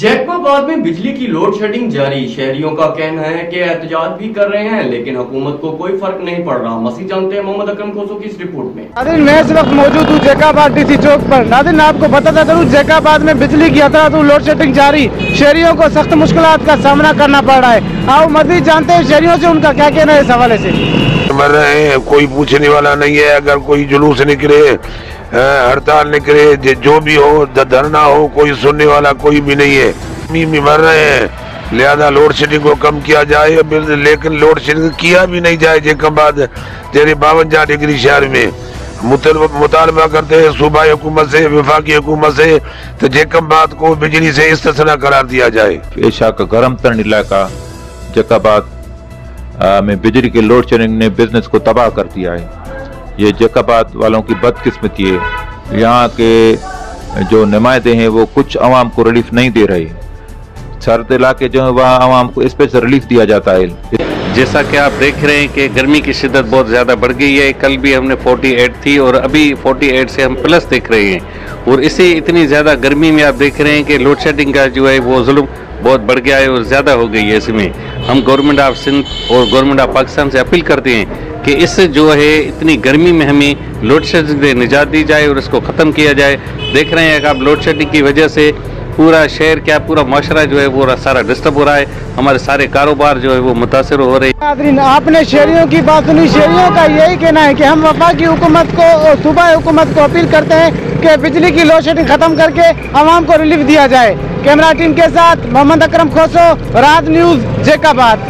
जैकबाबाद में बिजली की लोड शेडिंग जारी। शहरियों का कहना है कि एहतजाज भी कर रहे हैं लेकिन हुकूमत को कोई फर्क नहीं पड़ रहा। मसीह जानते हैं मोहम्मद अकरम खोसो की इस रिपोर्ट में। नादिन, मैं इस वक्त मौजूद हूँ जैकबाबाद डीसी चौक पर। नादिन, आपको बताता चलूँ जैकबाबाद में बिजली की अतरातू लोड शेडिंग जारी। शहरियों को सख्त मुश्किलात का सामना करना पड़ रहा है। आओ मजीद जानते हैं शहरियों से उनका क्या कहना है इस हवाले से। मर रहे हैं, कोई पूछने वाला नहीं है। अगर कोई जुलूस निकले, हड़ताल निकले, जो भी हो, धरना हो, कोई सुनने वाला कोई भी नहीं है। मर रहे हैं, लिहाजा लोड शेडिंग को कम किया जाए। लेकिन लोड शेडिंग किया भी नहीं जाए। जैकबाबाद तेरे 52 डिग्री शहर में मुतालबा करते हैं सूबाई हुकूमत से, वफाकी हुकूमत से, तो जैकबाबाद को बिजली से इस्तिस्ना करार दिया जाए। एशिया का गर्म तरीन इलाका जैकबाबाद में बिजली के लोड शेडिंग ने बिजनेस को तबाह कर दिया है। ये जैकबाबाद वालों की बदकिस्मती है। यहाँ के जो नुमाइंदे हैं वो कुछ अवाम को रिलीफ नहीं दे रहे। सर्द इलाके जो है वहाँ अवाम को स्पेशल रिलीफ दिया जाता है। जैसा कि आप देख रहे हैं कि गर्मी की शिद्दत बहुत ज़्यादा बढ़ गई है। कल भी हमने 48 थी और अभी 48 से हम प्लस देख रहे हैं। और इसी इतनी ज़्यादा गर्मी में आप देख रहे हैं कि लोड शेडिंग का जो है वो जुल्म बहुत बढ़ गया है और ज़्यादा हो गई है। इसमें हम गवर्नमेंट ऑफ सिंध और गवर्नमेंट ऑफ पाकिस्तान से अपील करते हैं कि इस जो है इतनी गर्मी में हमें लोड शेडिंग से निजात दी जाए और इसको ख़त्म किया जाए। देख रहे हैं कि आप लोड शेडिंग की वजह से पूरा शहर क्या पूरा माशरा जो है वो सारा डिस्टर्ब हो रहा है। हमारे सारे कारोबार जो है वो मुतासर हो रहे हैं। नाज़रीन, आपने शहरियों की बात सुनी। शहरियों का यही कहना है कि हम वफाकी हुकूमत को और सूबाई हुकूमत को अपील करते हैं कि बिजली की लोड शेडिंग खत्म करके आवाम को रिलीफ दिया जाए। कैमरा टीम के साथ मोहम्मद अकरम खोसो, राज न्यूज़, जैकबाबाद।